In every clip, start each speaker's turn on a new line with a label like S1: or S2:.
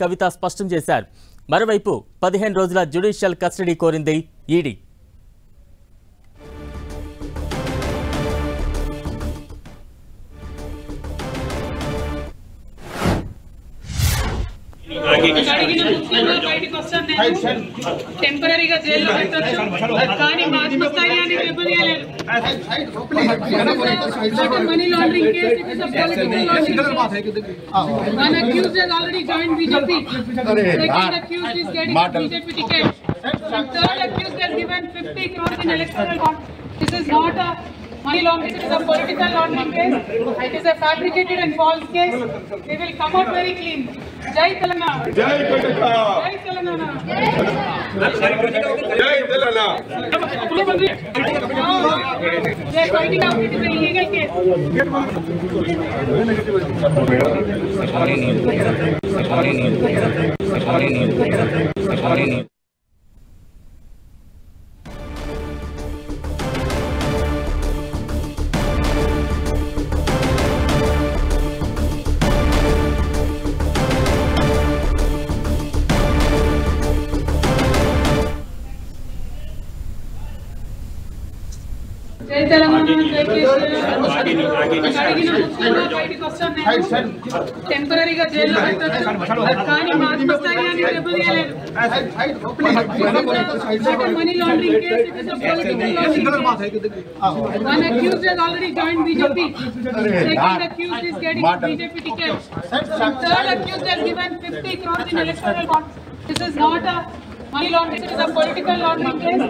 S1: కవిత స్పష్టం చేశారు. మరోవైపు 15 రోజుల జ్యుడిషియల్ కస్టడీ కోరింది ఈడీ.
S2: టెంపరీగా జైల్లో పెట్టొచ్చు కానీ ఆత్మస్థైర్యాన్ని దెబ్బతీయలేదు. Money laundering case it is a political laundering. One accused has already joined BJP. Second accused is getting BJP ticket. Third accused has given 50 crores in electoral bond. This is not a money laundering, it is a political laundering case. It is a fabricated and false case. We will come out very clean. Jai Telangana. Jai Telangana. Jai Telangana. Jai Telangana. They are fighting out. It is an illegal case. జై తెలంగాణ జై టెంపరీగా జైల్లో పెట్టొచ్చు కానీ ఆత్మస్థైర్యాన్ని దెబ్బతీయలేదు. Money laundering case it is a political laundering. One accused has already joined BJP. Second accused is getting BJP ticket. Third accused has given 50 crores in electoral bond. This is not a money laundering, it is a political laundering case.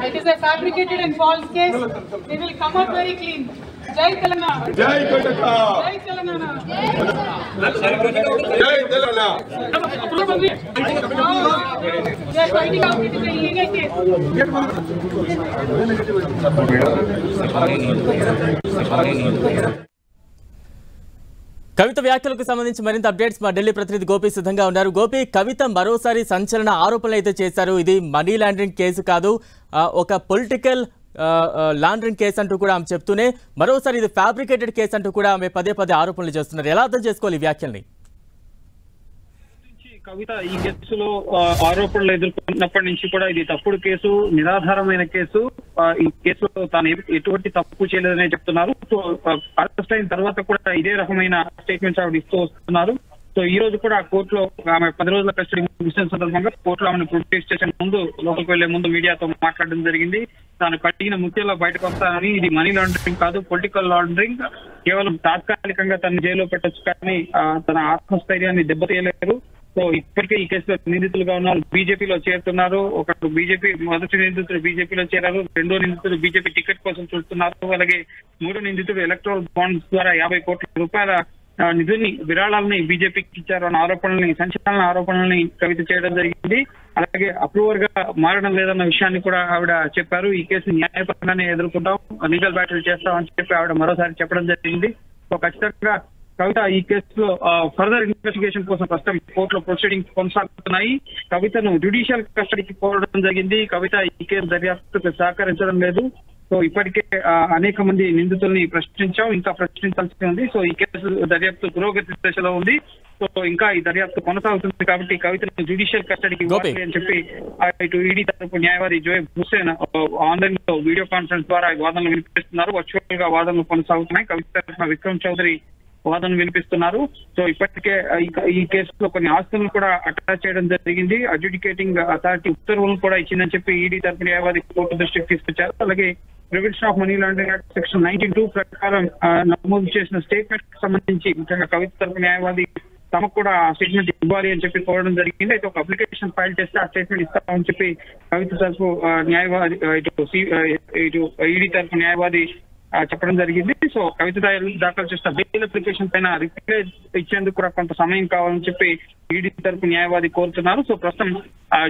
S2: It is a fabricated and false case. We will come out very clean. Jai Telangana. Jai Telangana. Jai Telangana. Jai Telangana. They are fighting out. It is an illegal case.
S1: కవిత వ్యాఖ్యలకు సంబంధించి మరింత updates మా ఢిల్లీ ప్రతినిధి గోపి సిద్ధంగా ఉన్నారు. గోపి, కవిత మరోసారి సంచలన ఆరోపణలు అయితే చేశారు. ఇది మనీ లాండరింగ్ కేసు కాదు, ఒక పొలిటికల్ లాండరింగ్ కేసు అంటూ కూడా ఆమె చెప్తూనే మరోసారి ఇది ఫ్యాబ్రికేటెడ్ కేసు అంటూ కూడా ఆమె పదే పదే ఆరోపణలు చేస్తున్నారు. ఎలా అర్థం చేసుకోవాలి ఈ వ్యాఖ్యల్ని?
S3: కవిత ఈ కేసులో ఆరోపణలు ఎదుర్కొన్నప్పటి నుంచి కూడా ఇది తప్పుడు కేసు, నిరాధారమైన కేసు. ఈ కేసులో తాను ఎటువంటి తప్పు చేయలేదనే చెప్తున్నారు. సో అరెస్ట్ అయిన తర్వాత కూడా ఇదే రకమైన స్టేట్మెంట్స్ ఆవిడ ఇస్తూ వస్తున్నారు. సో ఈ రోజు కూడా కోర్టులో ఆమె 10 రోజుల కస్టడీ ముగిసిన సందర్భంగా కోర్టులో ఆమెను పోలీస్ స్టేషన్ ముందు లోపలికి వెళ్లే ముందు మీడియాతో మాట్లాడడం జరిగింది. తాను కట్టిన ముత్యాల్లో బయటకు వస్తానని, ఇది మనీ లాండరింగ్ కాదు, పొలిటికల్ లాండరింగ్, కేవలం తాత్కాలికంగా తన జైల్లో పెట్టొచ్చు కానీ తన ఆత్మస్థైర్యాన్ని దెబ్బతీయలేరు. సో ఇప్పటికే ఈ కేసులో నిందితులుగా ఉన్నారు, బీజేపీలో చేరుతున్నారు. ఒకరు బీజేపీ మొదటి నిందితుడు బీజేపీలో చేరారు, రెండో నిందితుడు బీజేపీ టికెట్ కోసం చూస్తున్నారు. అలాగే మూడో నిందితుడు ఎలక్ట్రల్ బాండ్స్ ద్వారా 50 కోట్ల రూపాయల నిధుల్ని, విరాళాలని బీజేపీకి ఇచ్చారు అన్న ఆరోపణల్ని, సంచలన ఆరోపణల్ని కవిత చేయడం జరిగింది. అలాగే అప్రూవర్ గా మారడం లేదన్న విషయాన్ని కూడా ఆవిడ చెప్పారు. ఈ కేసు న్యాయపరంగానే ఎదుర్కొంటాం, లీగల్ బ్యాటిల్ చేస్తాం అని చెప్పి ఆవిడ మరోసారి చెప్పడం జరిగింది. సో ఖచ్చితంగా కవిత ఈ కేసులో ఫర్దర్ ఇన్వెస్టిగేషన్ కోసం ప్రస్తుతం కోర్టులో ప్రొసీడింగ్స్ కొనసాగుతున్నాయి. కవితను జ్యుడిషియల్ కస్టడీకి కోరడం జరిగింది. కవిత ఈ కేసు దర్యాప్తుకు సహకరించడం లేదు. సో ఇప్పటికే అనేక మంది నిందితుల్ని ప్రశ్నించాం, ఇంకా ప్రశ్నించాల్సి ఉంది. సో ఈ కేసు దర్యాప్తు పురోగతి దశలో ఉంది. సో ఇంకా ఈ దర్యాప్తు కొనసాగుతుంది కాబట్టి కవితను జ్యుడిషియల్ కస్టడీకి ఇవ్వాలి అని చెప్పి ఇటు ఈడీ తరపు న్యాయవాది జోయబ్ హుస్సేన్ ఆన్లైన్ లో వీడియో కాన్ఫరెన్స్ ద్వారా వాదనలు వినిపిస్తున్నారు. వర్చువల్ గా వాదనలు కొనసాగుతున్నాయి. కవిత తరఫున విక్రమ్ చౌదరి వాదనలు వినిపిస్తున్నారు. సో ఇప్పటికే ఈ కేసులో కొన్ని ఆస్తులను కూడా అటాచ్ చేయడం జరిగింది. అడ్జుడికేటింగ్ అథారిటీ ఉత్తర్వులను కూడా ఇచ్చిందని చెప్పి ఈడీ తరపు న్యాయవాది కోర్టు దృష్టికి తీసుకొచ్చారు. అలాగే prevention of money laundering act section 92 ప్రకారం నమోదు చేసిన స్టేట్మెంట్ కి సంబంధించి ముఖ్యంగా కవిత తరపు న్యాయవాది తమకు కూడా స్టేట్మెంట్ ఇవ్వాలి అని చెప్పి కోరడం జరిగింది. అయితే ఒక అప్లికేషన్ ఫైల్ చేస్తే ఆ స్టేట్మెంట్ ఇస్తామని చెప్పి కవిత తరపు న్యాయవాది ఇటు ఈడీ తరపు న్యాయవాది చెప్పడం జరిగింది. సో కవిత దాఖలు చేసిన బెయిల్ అప్లికేషన్ పైన రిప్లై ఇచ్చేందుకు కూడా కొంత సమయం కావాలని చెప్పి ఈడీ తరపు న్యాయవాది కోరుతున్నారు. సో ప్రస్తుతం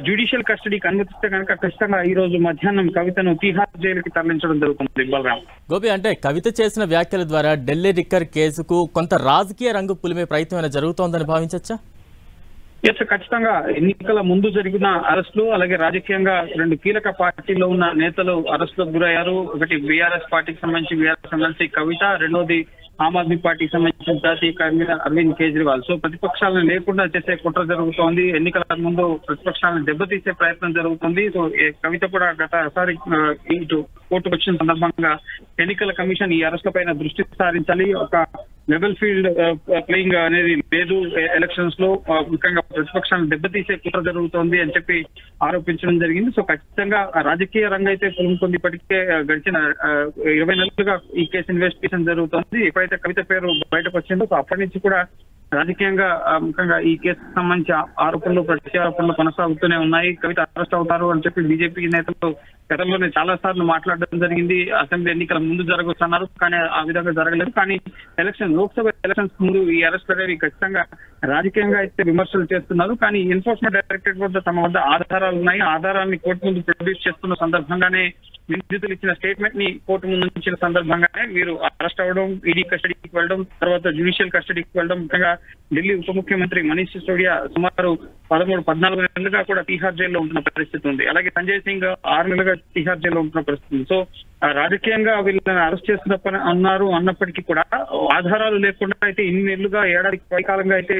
S3: జ్యుడిషియల్ కస్టడీకి అనుమతిస్తే కనుక ఖచ్చితంగా ఈ రోజు మధ్యాహ్నం కవితను తిహార్ జైలుకి తరలించడం జరుగుతుంది. బలరాం,
S1: గోపి, అంటే కవిత చేసిన వ్యాఖ్యల ద్వారా ఢిల్లీ లిక్కర్ కేసుకు కొంత రాజకీయ రంగు పులిమే ప్రయత్నం జరుగుతోందని భావించవచ్చా?
S3: ఖచ్చితంగా ఎన్నికల ముందు జరిగిన అరెస్టులు, అలాగే రాజకీయంగా 2 కీలక పార్టీలో ఉన్న నేతలు అరెస్టులకు గురయ్యారు. ఒకటి బీఆర్ఎస్ పార్టీకి సంబంధించి బీఆర్ఎస్ ఎమ్మెల్సీ కవిత, రెండోది ఆమ్ ఆద్మీ పార్టీకి సంబంధించిన జాతీయ కన్వీనర్ అరవింద్ కేజ్రీవాల్. సో ప్రతిపక్షాలను లేకుండా చేసే కుట్ర జరుగుతోంది, ఎన్నికల ముందు ప్రతిపక్షాలను దెబ్బతీసే ప్రయత్నం జరుగుతుంది. సో కవిత కూడా గతసారి ఇటు కోర్టుకు వచ్చిన సందర్భంగా ఎన్నికల కమిషన్ ఈ అరెస్టుల పైన దృష్టి సారించాలి, ఒక లెవెల్ ఫీల్డ్ ప్లేయింగ్ అనేది లేదు ఎలక్షన్స్ లో, ముఖ్యంగా ప్రతిపక్షాలను దెబ్బతీసే కుట్ర జరుగుతోంది అని చెప్పి ఆరోపించడం జరిగింది. సో ఖచ్చితంగా రాజకీయ రంగం అయితే పులుముకుంది. ఇప్పటికే గడిచిన 20 నెలలుగా ఈ కేసు ఇన్వెస్టిగేషన్ జరుగుతోంది. ఎప్పుడైతే కవిత పేరు బయటకు వచ్చిందో సో అప్పటి నుంచి కూడా రాజకీయంగా ముఖ్యంగా ఈ కేసుకు సంబంధించి ఆరోపణలు ప్రత్యారోపణలు కొనసాగుతూనే ఉన్నాయి. కవిత అరెస్ట్ అవుతారు అని చెప్పి బీజేపీ నేతలు గతంలోనే చాలా సార్లు మాట్లాడడం జరిగింది. అసెంబ్లీ ఎన్నికల ముందు జరగవచ్చు అన్నారు, కానీ ఆ విధంగా జరగలేదు. కానీ లోక్సభ ఎలక్షన్స్ ముందు ఈ అరెస్ట్ అనేవి ఖచ్చితంగా రాజకీయంగా అయితే విమర్శలు చేస్తున్నారు. కానీ ఎన్ఫోర్స్మెంట్ డైరెక్టరేట్ వద్ద తమ వద్ద ఆధారాలు ఉన్నాయి, ఆధారాన్ని కోర్టు ముందు ప్రొడ్యూస్ చేస్తున్న సందర్భంగానే నిందితులు ఇచ్చిన స్టేట్మెంట్ ని కోర్టు ముందు ఉంచిన సందర్భంగానే వీరు అరెస్ట్ అవ్వడం, ఈడీ కస్టడీకి వెళ్ళడం, తర్వాత జ్యుడిషియల్ కస్టడీకి వెళ్ళడం. ముఖ్యంగా ఢిల్లీ ఉప ముఖ్యమంత్రి మనీష్ సిసోడియా సుమారు 13-14 నెలలుగా కూడా తిహార్ జైల్లో ఉంటున్న పరిస్థితి ఉంది. అలాగే సంజయ్ సింగ్ 6 నెలలుగా తిహార్ జైల్లో ఉంటున్న పరిస్థితి ఉంది. సో రాజకీయంగా వీళ్ళని అరెస్ట్ చేస్తున్న అన్నారు అన్నప్పటికీ కూడా ఆధారాలు లేకుండా అయితే ఇన్ని నెలలుగా ఏడాదికి పైకాలంగా అయితే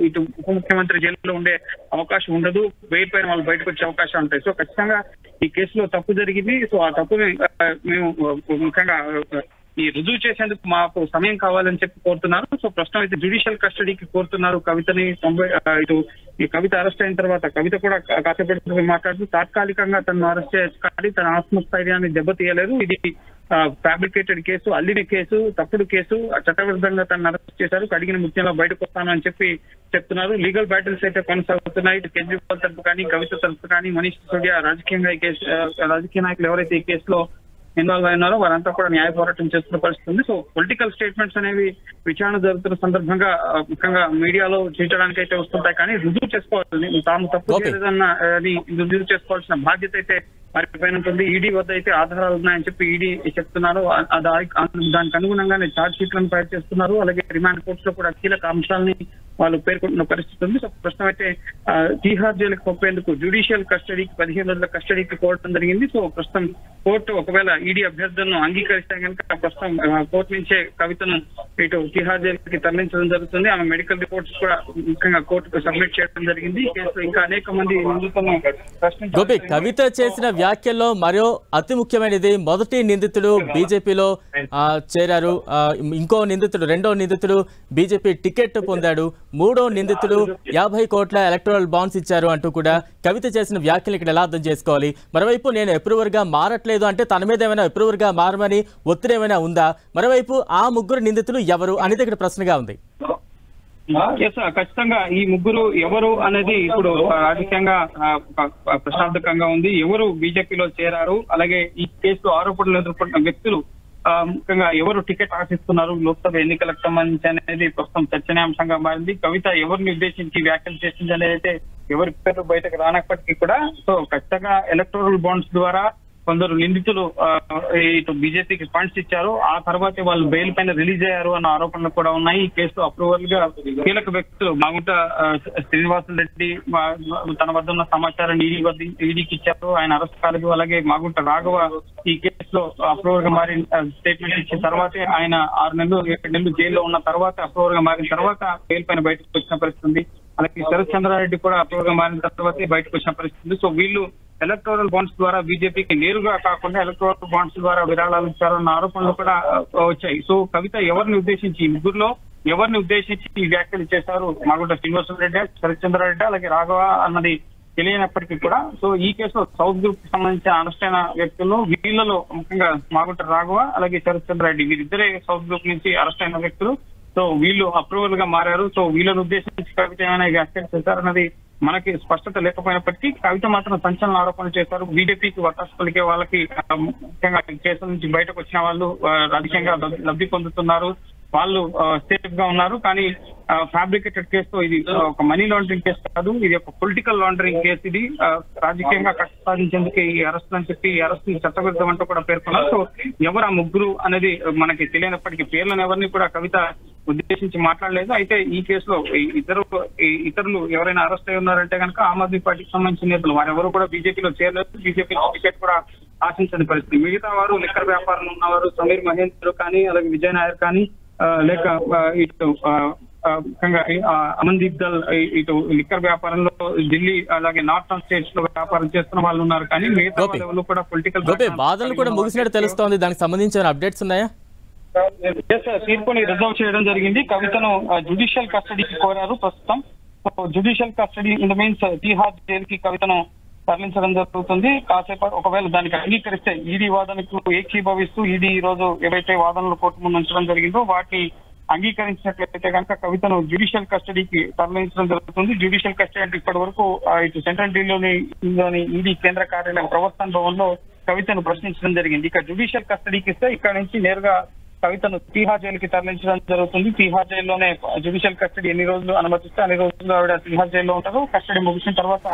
S3: ఇటు ఉప ముఖ్యమంత్రి జైల్లో ఉండే అవకాశం ఉండదు, బెయిల్ పైన వాళ్ళు బయటకు వచ్చే అవకాశం ఉంటాయి. సో ఖచ్చితంగా ఈ కేసులో తప్పు జరిగింది. సో ఆ తప్పుని మేము ముఖ్యంగా ఈ రుజువు చేసేందుకు మాకు సమయం కావాలని చెప్పి కోరుతున్నారు. సో ప్రస్తుతం అయితే జ్యుడిషియల్ కస్టడీకి కోరుతున్నారు కవితని. ఇటు ఈ కవిత అరెస్ట్ అయిన తర్వాత కవిత కూడా కాసేపటి మాట్లాడుతూ తాత్కాలికంగా తనను అరెస్ట్ చేయొచ్చు కానీ తన ఆత్మస్థైర్యాన్ని దెబ్బతీయలేదు, ఇది ఫ్యాబ్రికేటెడ్ కేసు, అల్లిన కేసు, తప్పుడు కేసు, చట్టవిరుద్ధంగా తనను అరెస్ట్ చేశారు, కడిగిన ముత్యంలో బయటకు వస్తాను అని చెప్పి చెప్తున్నారు. లీగల్ బ్యాటిల్స్ అయితే కొనసాగుతున్నాయి. కేజ్రీవాల్ తరపు కానీ కవిత తరపు కానీ మనీష్ సిసోడియా రాజకీయంగా ఈ కేసు రాజకీయ నాయకులు ఎవరైతే ఈ కేసులో ఇన్వాల్వ్ అయినారో వారంతా కూడా న్యాయ పోరాటం చేస్తున్న పరిస్థితి ఉంది. సో పొలిటికల్ స్టేట్మెంట్స్ అనేవి విచారణ జరుగుతున్న సందర్భంగా ముఖ్యంగా మీడియాలో చేయించడానికి అయితే వస్తుంటాయి, కానీ రుజువు చేసుకోవాలని తాము తప్పు చేయలేదన్న రుజువు చేసుకోవాల్సిన బాధ్యత అయితే వారి పైన ఉంటుంది. ఈడీ వద్ద అయితే ఆధారాలు ఉన్నాయని చెప్పి ఈడీ చెప్తున్నారు. దానికి అనుగుణంగానే ఛార్జ్ షీట్లను ఫైల్ చేస్తున్నారు. అలాగే రిమాండ్ కోర్టులో కూడా కీలక అంశాలని వాళ్ళు పేర్కొంటున్న పరిస్థితి ఉంది. సో ప్రస్తుతం అయితే తిహార్ జైలుకు పంపేందుకు జ్యుడిషియల్ కస్టడీకి 15 రోజుల కస్టడీకి కోరడం జరిగింది. సో ప్రస్తుతం కోర్టు ఒకవేళ ఈడీ అభ్యర్థులను అంగీకరిస్తే కనుక ప్రస్తుతం కోర్టు నుంచే కవితను ఇటు తిహార్ జైలుకి తరలించడం జరుగుతుంది. ఆమె మెడికల్ రిపోర్ట్స్ కూడా ముఖ్యంగా కోర్టుకు సబ్మిట్ చేయడం జరిగింది. ఈ కేసులో ఇంకా అనేక మంది నిందితులను
S1: గోపి, కవిత చేసిన వ్యాఖ్యల్లో మరో అతి ముఖ్యమైనది, మొదటి నిందితుడు బీజేపీలో చేరారు, ఇంకో నిందితుడు రెండో నిందితుడు బీజేపీ టికెట్ పొందాడు, మూడో నిందితుడు 50 కోట్ల ఎలక్టోరల్ బాండ్స్ ఇచ్చారు అంటూ కూడా కవిత చేసిన వ్యాఖ్యలు ఇక్కడ ఎలా అర్థం చేసుకోవాలి? మరోవైపు నేను అప్రూవర్ గా మారట్లేదు అంటే తన మీద ఏమైనా అప్రూవర్ గా మారమని ఒత్తిడి ఏమైనా ఉందా? మరోవైపు ఆ ముగ్గురు నిందితులు ఎవరు అనేది ఇక్కడ ప్రశ్నగా ఉంది.
S3: ఖచ్చితంగా ఈ ముగ్గురు ఎవరు అనేది ఇప్పుడు రాజకీయంగా ప్రశ్నార్థకంగా ఉంది. ఎవరు బీజేపీలో చేరారు, అలాగే ఈ కేసు ఆరోపణలు ఎదుర్కొంటున్న వ్యక్తులు ముఖ్యంగా ఎవరు టికెట్ ఆశిస్తున్నారు లోక్సభ ఎన్నికలకు సంబంధించి అనేది ప్రస్తుతం చర్చనీయాంశంగా మారింది. కవిత ఎవరిని ఉద్దేశించి వ్యాఖ్యలు చేసింది అనేది అయితే ఎవరి పేరు బయటకు రానప్పటికీ కూడా సో ఖచ్చితంగా ఎలక్టోరల్ బాండ్స్ ద్వారా కొందరు నిందితులు ఇటు బీజేపీకి ఫండ్స్ ఇచ్చారు, ఆ తర్వాతే వాళ్ళు బెయిల్ పైన రిలీజ్ అయ్యారు అన్న ఆరోపణలు కూడా ఉన్నాయి. ఈ కేసు అప్రూవల్ గా కీలక వ్యక్తులు మాగుంట శ్రీనివాస రెడ్డి తన వద్ద ఉన్న సమాచారాన్ని ఈడీకి ఇచ్చారు, ఆయన అరెస్ట్ కాలేదు. అలాగే మాగుంట రాఘవ ఈ కేసులో అప్రూవల్ గా మారి స్టేట్మెంట్ ఇచ్చిన తర్వాతే ఆయన 6 నెలలు 7 నెలలు జైల్లో ఉన్న తర్వాత అప్రూవల్ గా మారిన తర్వాత బెయిల్ పైన బయటకు వచ్చిన పరిస్థితి ఉంది. అలాగే శరత్ చంద్రారెడ్డి కూడా అప్రూవల్ గా మారిన తర్వాతే బయటకు వచ్చిన పరిస్థితి. సో వీళ్ళు ఎలక్టోరల్ బాండ్స్ ద్వారా బీజేపీకి నేరుగా కాకుండా ఎలక్టోరల్ బాండ్స్ ద్వారా విరాళాలు ఇచ్చారన్న ఆరోపణలు కూడా వచ్చాయి. సో కవిత ఎవరిని ఉద్దేశించి ఈ ముగ్గురులో ఎవరిని ఉద్దేశించి ఈ వ్యాఖ్యలు చేశారు, మాగుంట శ్రీనివాసరెడ్డి, శరత్ చంద్రారెడ్డి, అలాగే రాఘవ అన్నది తెలియనప్పటికీ కూడా సో ఈ కేసులో సౌత్ గ్రూప్ కి సంబంధించిన అరెస్ట్ అయిన వ్యక్తుల్లో వీళ్ళలో ముఖ్యంగా మాగుంట రాఘవ అలాగే శరత్ చంద్రారెడ్డి వీరిద్దరే సౌత్ గ్రూప్ నుంచి అరెస్ట్ అయిన వ్యక్తులు. సో వీళ్ళు అప్రూవల్ గా మారారు. సో వీళ్ళని ఉద్దేశించి కవిత ఏమైనా వ్యాఖ్యలు చేశారన్నది మనకి స్పష్టత లేకపోయినప్పటికీ కవిత మాత్రం సంచలన ఆరోపణలు చేశారు. బీజేపీకి వత్తాసు పలికే వాళ్ళకి ముఖ్యంగా కేసుల నుంచి బయటకు వచ్చిన వాళ్ళు రాజకీయంగా లబ్ధి పొందుతున్నారు, వాళ్ళు సేఫ్ గా ఉన్నారు. కానీ ఫ్యాబ్రికేటెడ్ కేసు ఇది ఒక మనీ లాండరింగ్ కేసు కాదు, ఇది ఒక పొలిటికల్ లాండరింగ్ కేసు. ఇది రాజకీయంగా కష్ట సాధించేందుకు ఈ అరెస్ట్ అని చెప్పి ఈ అరెస్ట్ చట్టవిరుద్ధం అంటూ కూడా పేర్కొన్నారు. సో ఎవరు ఆ ముగ్గురు అనేది మనకి తెలియనప్పటికీ పేర్లను ఎవరిని కూడా కవిత ఉద్దేశించి మాట్లాడలేదు. అయితే ఈ కేసులో ఇతరులు ఎవరైనా అరెస్ట్ అయి ఉన్నారంటే కనుక ఆమ్ ఆద్మీ పార్టీకి సంబంధించిన నేతలు వారెవరు కూడా బీజేపీలో చేరలేదు, బీజేపీ టికెట్ కూడా ఆశించని పరిస్థితి. మిగతా వారు లిక్కర్ వ్యాపారంలో ఉన్నవారు సమీర్ మహేంద్ర కానీ అలాగే విజయ్ నాయర్ కానీ లేక ఇటు అమన్దీప్ దల్ ఇటు లిక్కర్ వ్యాపారంలో ఢిల్లీ అలాగే నార్థన్ స్టేట్స్ లో వ్యాపారం చేస్తున్న వాళ్ళు ఉన్నారు. కానీ మిగతా వాళ్ళు కూడా పొలిటికల్
S1: వాదనలు కూడా ముగిసినట్టు తెలుస్తోంది. దానికి సంబంధించిన అప్డేట్స్ ఉన్నాయా?
S3: తీర్పుని రిజర్వ్ చేయడం జరిగింది. కవితను జ్యుడిషియల్ కస్టడీకి కోరారు. ప్రస్తుతం judicial custody in the means Tihar జైలుకి కవితను తరలించడం జరుగుతుంది. కాసేపు ఒకవేళ దానికి అంగీకరిస్తే ఈడీ వాదనకు ఏకీభవిస్తూ ఈడీ ఈ రోజు ఏవైతే వాదనలు కోర్టు ముందు ఉంచడం జరిగిందో వాటిని అంగీకరించినట్లయితే కనుక కవితను జ్యుడిషియల్ కస్టడీకి తరలించడం జరుగుతుంది. జ్యుడిషియల్ కస్టడీ అంటే ఇప్పటి వరకు ఇటు సెంట్రల్ ఢిల్లీలోని ఈడీ కేంద్ర కార్యాలయం ప్రవర్తన భవన్ లో కవితను ప్రశ్నించడం జరిగింది. ఇక జ్యుడిషియల్ కస్టడీకి ఇస్తే ఇక్కడ నుంచి నేరుగా కవితను తీహార్ జైలుకి తరలించడం జరుగుతుంది. తీహార్ జైల్లోనే జ్యుడిషియల్ కస్టడీ ఎన్ని రోజులు అనుమతిస్తే అన్ని రోజులు ఆవిడ తీహార్ జైల్లో ఉంటారు. కస్టడీ ముగిసిన తర్వాత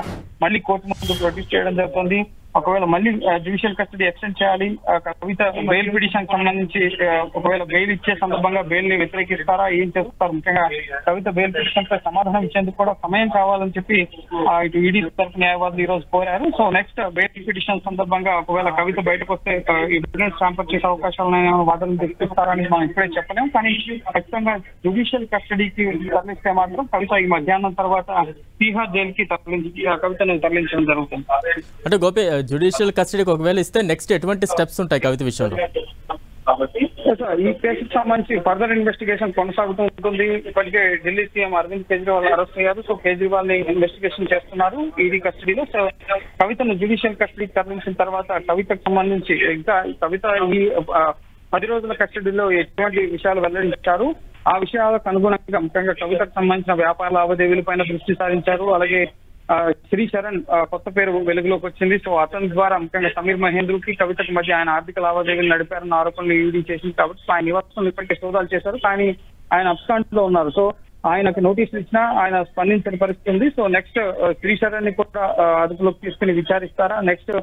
S3: మళ్ళీ కోర్టు ముందు ప్రొడ్యూస్ చేయడం జరుగుతుంది. ఒకవేళ మళ్ళీ జ్యుడిషియల్ కస్టడీ ఎక్స్టెండ్ చేయాలి, కవిత బెయిల్ పిటిషన్ సంబంధించి ఒకవేళ బెయిల్ ఇచ్చే సందర్భంగా బెయిల్ ని వ్యతిరేకిస్తారా, ఏం చేస్తారు? ముఖ్యంగా కవిత బెయిల్ పిటిషన్ పై సమాధానం ఇచ్చేందుకు కూడా సమయం కావాలని చెప్పి ఇటు ఈడీ తరఫు న్యాయవాదులు ఈ రోజు కోరారు. సో నెక్స్ట్ బెయిల్ పిటిషన్ సందర్భంగా ఒకవేళ కవిత బయటకు వస్తే ఎవిడెన్స్ ట్రాన్స్ఫర్ చేసే అవకాశాలను వాదనలు తెప్పిస్తారని మనం ఇప్పుడే చెప్పలేము. కానీ ఖచ్చితంగా జ్యుడిషియల్ కస్టడీకి తరలిస్తే మాత్రం కవిత ఈ మధ్యాహ్నం తర్వాత తీహార్ జైలుకి కవితను తరలించడం జరుగుతుంది.
S1: అంటే గోపి జ్యుడిషియల్ కస్టడీకి ఒకవేళ ఇస్తే నెక్స్ట్ ఎటువంటి స్టెప్స్ ఉంటాయి కవిత విషయంలో?
S3: ఈ కేసుకు సంబంధించి ఫర్దర్ ఇన్వెస్టిగేషన్ కొనసాగుతూ ఉంటుంది. ఇప్పటికే ఢిల్లీ సీఎం అరవింద్ కేజ్రీవాల్ అరెస్ట్ అయ్యారు. సో కేజ్రీవాల్ ని ఇన్వెస్టిగేషన్ చేస్తున్నారు ఈడీ కస్టడీలో. సో కవితను జ్యుడిషియల్ కస్టడీకి తరలించిన తర్వాత కవితకు సంబంధించి ఇంకా కవిత ఈ 10 రోజుల కస్టడీలో ఎటువంటి విషయాలు వెల్లడించారు, ఆ విషయాలకు అనుగుణంగా ముఖ్యంగా కవితకు సంబంధించిన వ్యాపార లావాదేవీలపైన దృష్టి సారించారు. అలాగే శ్రీ చరణ్ కొత్త పేరు వెలుగులోకి వచ్చింది. సో అతని ద్వారా ముఖ్యంగా సమీర్ మహేంద్రకి కవితకు మధ్య ఆయన ఆర్థిక లావాదేవీలు నడిపారన్న ఆరోపణలు ఈడీ చేసింది. కాబట్టి ఆయన నివాసం ఇప్పటికే సోదాలు చేశారు. కానీ ఆయన అబ్స్కాండ్ లో ఉన్నారు. సో ఆయనకు నోటీసులు ఇచ్చినా ఆయన స్పందించిన పరిస్థితి ఉంది. సో నెక్స్ట్ శ్రీ చరణ్ ని కూడా అదుపులోకి తీసుకుని విచారిస్తారా? నెక్స్ట్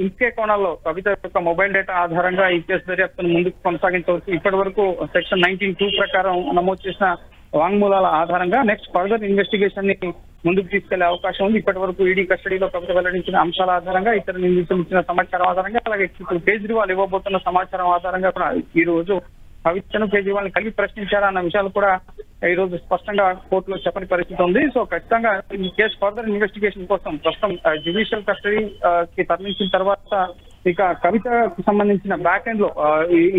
S3: ఇంకే కోణాల్లో కవిత యొక్క మొబైల్ డేటా ఆధారంగా ఈ కేసు దర్యాప్తును ముందుకు కొనసాగించవచ్చు. ఇప్పటి వరకు సెక్షన్ 19(2) ప్రకారం నమోదు చేసిన వాంగ్మూలాల ఆధారంగా నెక్స్ట్ ఫర్దర్ ఇన్వెస్టిగేషన్ ని ముందుకు తీసుకెళ్లే అవకాశం ఉంది. ఇప్పటి వరకు ఈడీ కస్టడీలో కవిత వెల్లడించిన అంశాల ఆధారంగా, ఇతర నిందితులు ఇచ్చిన సమాచారం ఆధారంగా, అలాగే ఇప్పుడు కేజ్రీవాల్ ఇవ్వబోతున్న సమాచారం ఆధారంగా కూడా ఈ రోజు కవితను కేజ్రీవాల్ ని కలిపి ప్రశ్నించారా అన్న విషయాలు కూడా ఈ రోజు స్పష్టంగా కోర్టులో చెప్పని పరిస్థితి ఉంది. సో ఖచ్చితంగా ఈ కేసు ఫర్దర్ ఇన్వెస్టిగేషన్ కోసం ప్రస్తుతం జ్యుడిషియల్ కస్టడీకి తరలించిన తర్వాత ఇక కవితకు సంబంధించిన బ్యాక్ ఎండ్ లో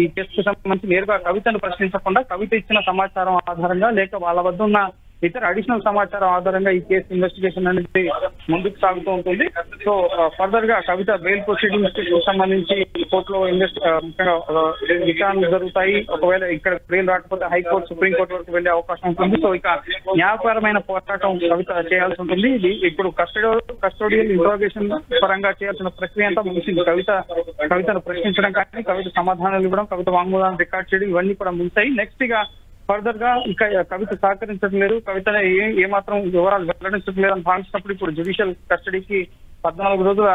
S3: ఈ కేసుకు సంబంధించి నేరుగా కవితను ప్రశ్నించకుండా కవిత ఇచ్చిన సమాచారం ఆధారంగా లేక వాళ్ళ వద్ద ఉన్న ఇతర అడిషనల్ సమాచారం ఆధారంగా ఈ కేసు ఇన్వెస్టిగేషన్ అనేది ముందుకు సాగుతూ ఉంటుంది. సో ఫర్దర్ గా కవిత బెయిల్ ప్రొసీడింగ్స్ సంబంధించి కోర్టులో విచారణలు జరుగుతాయి. ఒకవేళ ఇక్కడ బెయిల్ రాకపోతే హైకోర్టు, సుప్రీంకోర్టు వరకు వెళ్లే అవకాశం ఉంటుంది. సో ఇక న్యాయపరమైన పోరాటం కవిత చేయాల్సి ఉంటుంది. ఇది ఇప్పుడు కస్టోడియల్ ఇంట్రాగేషన్ పరంగా చేయాల్సిన ప్రక్రియ అంతా ముగిసింది. కవితను ప్రశ్నించడం కానీ, కవిత సమాధానాలు ఇవ్వడం, కవిత వాంగ్మూలాన్ని రికార్డ్ చేయడం ఇవన్నీ కూడా ముగిశాయి. నెక్స్ట్ ఇక ఫర్దర్ గా ఇంకా కవిత సహకరించడం లేదు, కవిత ఏమాత్రం వివరాలు వెల్లడించడం లేదని భావించినప్పుడు ఇప్పుడు జ్యుడిషియల్ కస్టడీకి 14 రోజుల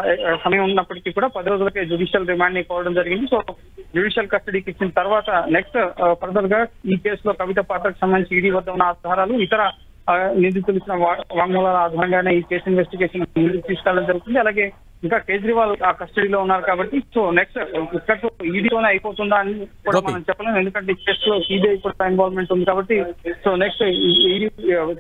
S3: సమయం ఉన్నప్పటికీ కూడా 10 రోజులకే జ్యుడిషియల్ రిమాండ్ ని కోరడం జరిగింది. సో జ్యుడిషియల్ కస్టడీకి ఇచ్చిన తర్వాత నెక్స్ట్ ఫర్దర్ గా ఈ కేసులో కవిత పాత్రకు సంబంధించి ఈడీ వద్ద ఉన్న ఆధారాలు, ఇతర నిందితులు ఇచ్చిన వాంగ్మూలాల ఆధారంగానే ఈ కేసు ఇన్వెస్టిగేషన్ ముందుకు తీసుకెళ్లడం జరుగుతుంది. అలాగే ఇంకా కేజ్రీవాల్ ఆ కస్టడీలో ఉన్నారు కాబట్టి సో నెక్స్ట్ ఇక్కడతో ఈడీతోనే అయిపోతుందా అని కూడా మనం చెప్పలేము. ఎందుకంటే ఈ కేసులో సిబిఐ కూడా ఇన్వాల్వ్మెంట్ ఉంది కాబట్టి సో నెక్స్ట్ ఈడీ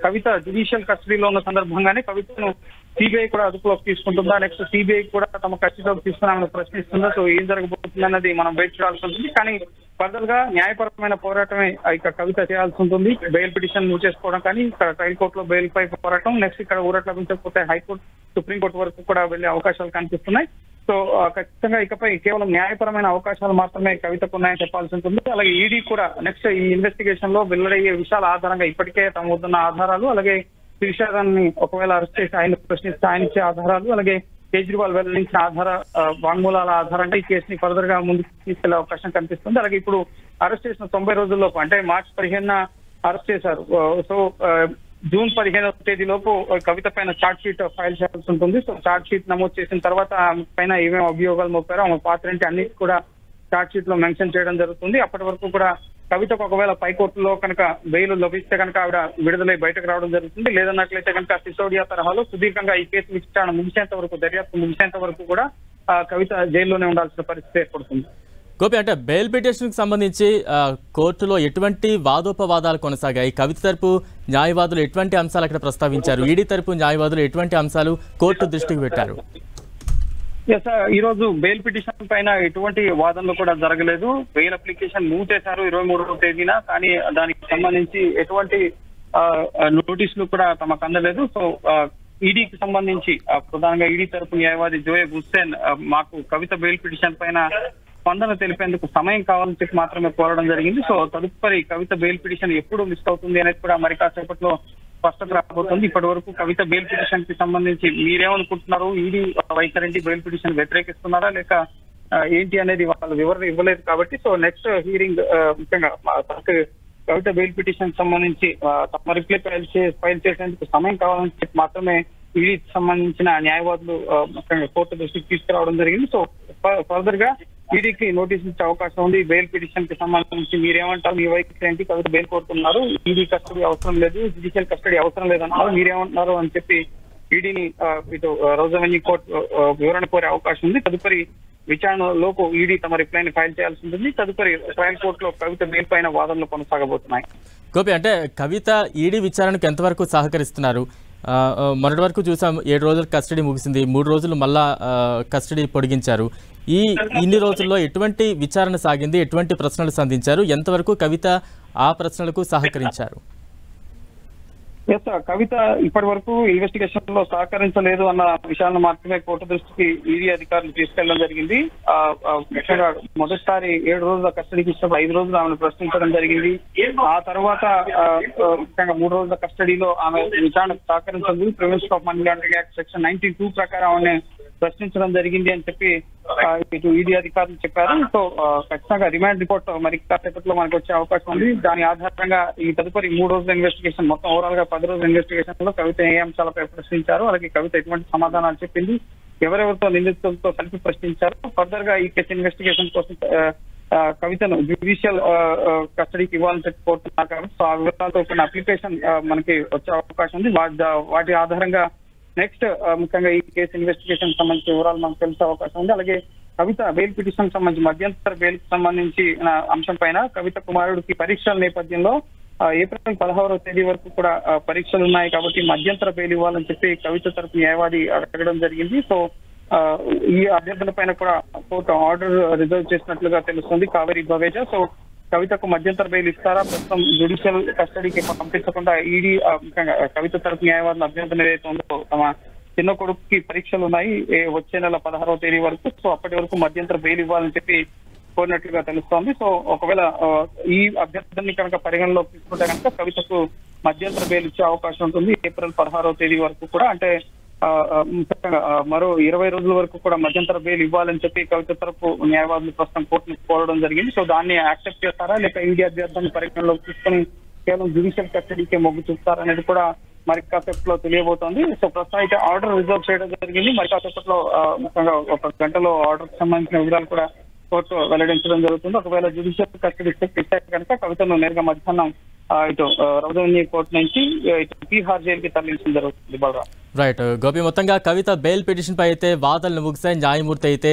S3: కవిత జ్యుడిషియల్ కస్టడీలో ఉన్న సందర్భంగానే కవితను సిబిఐ కూడా అదుపులోకి తీసుకుంటుందా, నెక్స్ట్ సిబిఐ కూడా తమ కస్టడీలోకి తీసుకుని ప్రశ్నిస్తుందా, సో ఏం జరగబోతుంది అన్నది మనం వెయిట్ చేయాల్సి ఉంటుంది. కానీ ఫర్దర్ గా న్యాయపరమైన పోరాటమే ఇక కవిత చేయాల్సి ఉంటుంది. బెయిల్ పిటిషన్ మూవ్ చేసుకోవడం కానీ, ఇక్కడ ట్రయల్ కోర్టులో బెయిల్ పై పోరాటం, నెక్స్ట్ ఇక్కడ ఊరట లభించకపోతే హైకోర్టు, సుప్రీంకోర్టు వరకు కూడా వెళ్లే అవకాశాలు కనిపిస్తున్నాయి. సో ఖచ్చితంగా ఇకపై కేవలం న్యాయపరమైన అవకాశాలు మాత్రమే కవితకు ఉన్నాయని చెప్పాల్సి ఉంటుంది. అలాగే ఈడీ కూడా నెక్స్ట్ ఈ ఇన్వెస్టిగేషన్ లో వెల్లడయ్యే విషయాల ఆధారంగా ఇప్పటికే తమ వద్దున్న ఆధారాలు, అలాగే శ్రీశారాన్ని ఒకవేళ అరెస్ట్ చేసి ఆయన ప్రశ్నిస్తే ఆయన ఇచ్చే ఆధారాలు, అలాగే కేజ్రీవాల్ వెల్లడించిన వాంగ్మూలాల ఆధారంగా ఈ కేసుని ఫర్దర్ గా ముందుకు తీసుకెళ్లే అవకాశం కనిపిస్తుంది. అలాగే ఇప్పుడు అరెస్ట్ చేసిన 90 రోజుల్లోపు అంటే మార్చి 15న అరెస్ట్ చేశారు. సో జూన్ 15వ తేదీలోపు కవిత పైన ఛార్జ్ షీట్ ఫైల్ చేయాల్సి ఉంటుంది. సో ఛార్జ్ షీట్ నమోదు చేసిన తర్వాత పైన ఏమేమి అభియోగాలు మోపారో ఆమె పాత్ర ఏంటి అన్నిటి కూడా ఛార్జ్ షీట్ లో మెన్షన్ చేయడం జరుగుతుంది. అప్పటి వరకు కూడా కవితకు ఒకవేళ పైకోర్టులో కనుక బెయిల్ లభిస్తే కనుక ఆవిడ విడుదలై బయటకు రావడం జరుగుతుంది. లేదన్నట్లయితే కనుక సిసోడియా తరహాలో సుదీర్ఘంగా ఈ కేసు విచారణ ముగిసేంత వరకు, దర్యాప్తు ముగిసేంత వరకు కూడా కవిత జైల్లోనే ఉండాల్సిన పరిస్థితి ఏర్పడుతుంది.
S1: గోపి, అంటే బెయిల్ పిటిషన్కి సంబంధించి కోర్టులో ఎటువంటి వాదోపవాదాలు కొనసాగాయి? కవిత తరపు న్యాయవాదులు ఎటువంటి అంశాలు అక్కడ ప్రస్తావించారు? ఈడీ తరపు న్యాయవాదులు ఎటువంటి అంశాలు కోర్టు దృష్టికి పెట్టారు?
S3: ఈ రోజు బెయిల్ పిటిషన్ పైన ఎటువంటి వాదనలు కూడా జరగలేదు. బెయిల్ అప్లికేషన్ మూవ్ చేశారు 23వ తేదీన, కానీ దానికి సంబంధించి ఎటువంటి నోటీసులు కూడా తమకు అందలేదు. సో ఈడీకి సంబంధించి ప్రధానంగా ఈడీ తరపు న్యాయవాది జోయబ్ హుస్సేన్ మాకు కవిత బెయిల్ పిటిషన్ పైన స్పందన తెలిపేందుకు సమయం కావాలని చెప్పి మాత్రమే కోరడం జరిగింది. సో తదుపరి కవిత బెయిల్ పిటిషన్ ఎప్పుడు మిస్ అవుతుంది అనేది కూడా మరి కాసేపట్లో స్పష్టత రాబోతుంది. ఇప్పటి వరకు కవిత బెయిల్ పిటిషన్ కి సంబంధించి మీరేమనుకుంటున్నారు? ఈడీ వైఖరి బెయిల్ పిటిషన్ వ్యతిరేకిస్తున్నారా లేక ఏంటి అనేది వాళ్ళు వివరణ ఇవ్వలేదు కాబట్టి సో నెక్స్ట్ హీరింగ్ ముఖ్యంగా కవిత బెయిల్ పిటిషన్ సంబంధించి తమ రిప్లై ఫైల్ చేసేందుకు సమయం కావాలని చెప్పి మాత్రమే ఈడీకి సంబంధించిన న్యాయవాదులు ముఖ్యంగా కోర్టు దృష్టికి తీసుకురావడం జరిగింది. సో ఫర్దర్ గా ఈడీకి నోటీస్ ఇచ్చే అవకాశం ఉంది. బెయిల్ పిటిషన్ కి సంబంధించి మీరేమంటారు? మీ వైఖరి ఏంటి? కవిత బెయిల్ కోరుతున్నారు, ఈడీ కస్టడీ అవసరం లేదు, జ్యుడిషియల్ కస్టడీ అవసరం లేదన్నారు, మీరేమంటున్నారు అని చెప్పి ఈడీని ఇటు రౌజ్ అవెన్యూ కోర్టు వివరణ కోరే అవకాశం ఉంది. తదుపరి విచారణలోపు ఈడీ తమ రిప్లైని ఫైల్ చేయాల్సి ఉంటుంది. తదుపరి ట్రయల్ కోర్టులో కవిత బెయిల్ పైన వాదనలు కొనసాగబోతున్నాయి.
S1: గోపి, అంటే కవిత ఈడీ విచారణకు ఎంతవరకు సహకరిస్తున్నారు? మొన్నటి వరకు చూసాం 7 రోజులు కస్టడీ ముగిసింది, 3 రోజులు మళ్ళా కస్టడీ పొడిగించారు. ఇన్ని రోజుల్లో ఎటువంటి విచారణ సాగింది? ఎటువంటి ప్రశ్నలు సంధించారు? ఎంతవరకు కవిత ఆ ప్రశ్నలకు సహకరించారు?
S3: కవిత ఇప్పటి వరకు ఇన్వెస్టిగేషన్ లో సహకరించలేదు అన్న విషయాలను మాత్రమే కోర్టు దృష్టికి ఈడీ అధికారులు తీసుకెళ్లడం జరిగింది. ముఖ్యంగా మొదటిసారి 7 రోజుల కస్టడీకి ఇచ్చినప్పుడు 5 రోజులు ఆమెను ప్రశ్నించడం జరిగింది. ఆ తర్వాత ముఖ్యంగా 3 రోజుల కస్టడీలో ఆమె విచారణకు సహకరించదు. Prevention of money laundering act section 92 ప్రకారం ఆమె ప్రశ్నించడం జరిగింది అని చెప్పి ఇటు ఈడీ అధికారులు చెప్పారు. సో ఖచ్చితంగా రిమాండ్ రిపోర్ట్ మరి కాసేపట్లో మనకు వచ్చే అవకాశం ఉంది. దాని ఆధారంగా ఈ తదుపరి 3 రోజుల ఇన్వెస్టిగేషన్, మొత్తం ఓవరాల్ గా 10 రోజుల ఇన్వెస్టిగేషన్ లో కవిత ఏ అంశాలపై ప్రశ్నించారు, అలాగే కవిత ఎటువంటి సమాధానాలు చెప్పింది, ఎవరెవరితో నిందితులతో కలిపి ప్రశ్నించారు, ఫర్దర్ గా ఈ కేసు ఇన్వెస్టిగేషన్ కోసం కవితను జ్యుడిషియల్ కస్టడీకి ఇవ్వాలని చెప్పి కోరుతున్నారు కాబట్టి సో ఆ వివరాలతో కొన్ని అప్లికేషన్ మనకి వచ్చే అవకాశం ఉంది. వాటి ఆధారంగా నెక్స్ట్ ముఖ్యంగా ఈ కేసు ఇన్వెస్టిగేషన్ సంబంధించిన వివరాలు మనకు తెలిసే అవకాశం ఉంది. అలాగే కవిత బెయిల్ పిటిషన్ సంబంధించి మధ్యంతర బెయిల్ కి సంబంధించిన అంశం పైన కవిత కుమారుడికి పరీక్షల నేపథ్యంలో ఏప్రిల్ 16వ తేదీ వరకు కూడా పరీక్షలు ఉన్నాయి కాబట్టి మధ్యంతర బెయిల్ ఇవ్వాలని చెప్పి కవిత తరపు న్యాయవాది అడగడం జరిగింది. సో ఈ అభ్యర్థుల పైన కూడా కోర్టు ఆర్డర్ రిజర్వ్ చేసినట్లుగా తెలుస్తుంది కావేరీ బవేజా. సో కవితకు మధ్యంతర బెయిల్ ఇస్తారా? ప్రస్తుతం జ్యుడిషియల్ కస్టడీకి పంపించకుండా ఈడీ ముఖ్యంగా కవిత తరపు న్యాయవాదుల అభ్యర్థన ఏదైతే ఉందో తమ చిన్న కొడుకుకి పరీక్షలు ఉన్నాయి వచ్చే నెల 16వ తేదీ వరకు, సో అప్పటి వరకు మధ్యంతర బెయిల్ ఇవ్వాలని చెప్పి కోరినట్లుగా తెలుస్తోంది. సో ఒకవేళ ఈ అభ్యర్థనని కనుక పరిగణలోకి తీసుకుంటే కనుక కవితకు మధ్యంతర బెయిల్ ఇచ్చే అవకాశం ఉంటుంది ఏప్రిల్ 16వ తేదీ వరకు కూడా. అంటే మరో 20 రోజుల వరకు కూడా మధ్యంతర బెయిల్ ఇవ్వాలని చెప్పి కవిత తరపు న్యాయవాదులు ప్రస్తుతం కోర్టును కోరడం జరిగింది. సో దాన్ని యాక్సెప్ట్ చేస్తారా లేక ఈడీ అభ్యర్థన పరిగణలోకి తీసుకుని కేవలం జ్యుడిషియల్ కస్టడీకే మొగ్గు చూస్తారా అనేది కూడా మరి కాసేపట్లో తెలియబోతోంది. సో ప్రస్తుతం అయితే ఆర్డర్ రిజర్వ్ చేయడం జరిగింది. మరి కాసేపట్లో ముఖ్యంగా 1 గంటలో ఆర్డర్ సంబంధించిన వివరాలు కూడా కోర్టు వెల్లడించడం జరుగుతుంది. ఒకవేళ జ్యుడిషియల్ కస్టడీ ఇస్తే కనుక కవితను నేరుగా మధ్యాహ్నం ఇటు రౌజ్ అవెన్యూ కోర్టు నుంచి ఇటు తీహార్ జైలుకి తరలించడం జరుగుతుంది. బలరాం.
S1: రైట్ గోపి, మొత్తంగా కవిత బెయిల్ పిటిషన్ పై అయితే వాదనలు ముగిశాయి. న్యాయమూర్తి అయితే